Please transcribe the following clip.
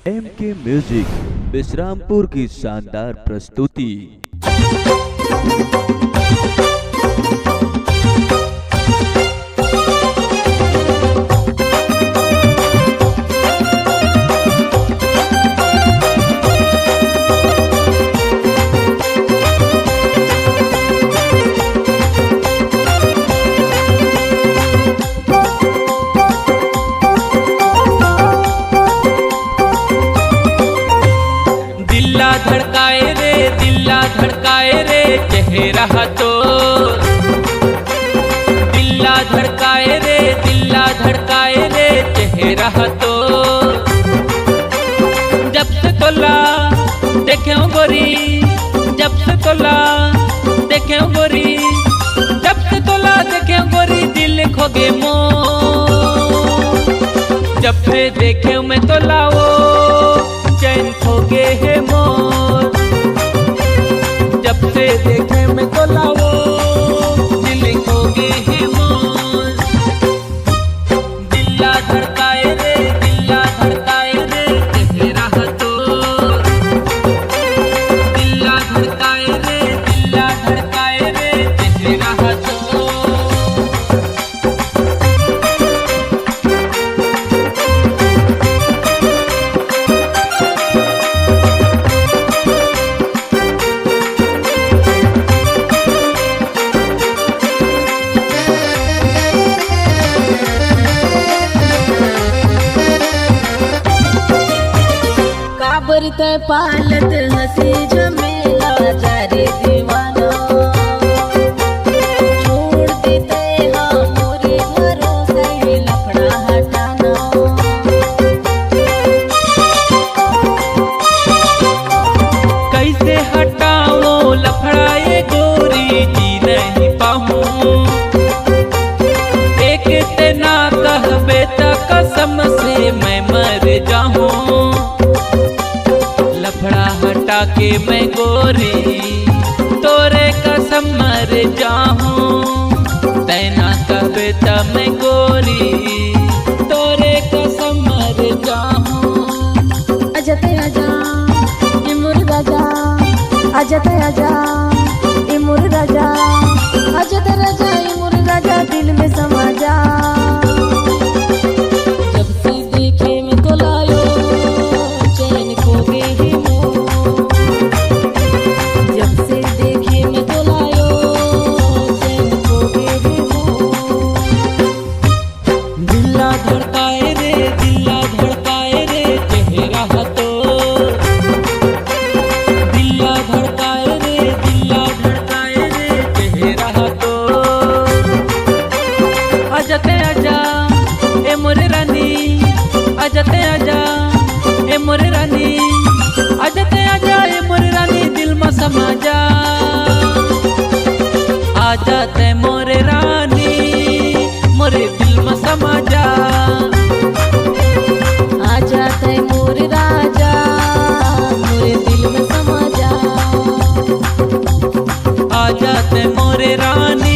MK music Vishrampur की शानदार प्रस्तुति। दिल्ला धड़काए रे चेहरा तो दिल्ला धड़काए रे चेहरा तो जब से तोला देखे गोरी जब से तोला देखे गोरी जब से तोला देखे गोरी दिल खोगे मो जब से देखे मैं तोला वो चैन खोगे है मोर जब से देखे मैं तो लाओ दिल खोगे है मोर दिल्ला धड़काए रे चेहरा तो दिल्ला धड़काए रे चेहरा तो बरते पालत हंसी झमेला जारे दीवाना छोड़ देते हाँ मोरे भरोसे लफड़ा हटाना कैसे हटाओ लफड़ा ये गोरी जी नहीं पाऊं एक तेना कहबे त कसम से मैं मर जाऊं लफड़ा हटा के मैं गोरी तोरे कसम मर जाऊं तैना कबे तब मैं गोरी तोरे कसम मर जाऊं अजते आजा इमुर राजा अजते आजा इमुर राजा अजते राजा इमुर राजा दिल में समा जा जब से देखे मैं तो लायो चैन खोगे ही जब से देखे मैं तो लायो चैन खोगे ही दिल्ला धड़काए रे चेहरा तो दिल्ला धड़काए रे चेहरा तो अजते आजा ए मोरे रानी अजते आजा ए मोरे रानी अजते आजा ए मोरे रानी दिल में समा जा आजा ते मोरे रानी मोरे दिल में समा जा आजा ते मोरे राजा मोरे दिल में समा जा आजा ते मोरे रानी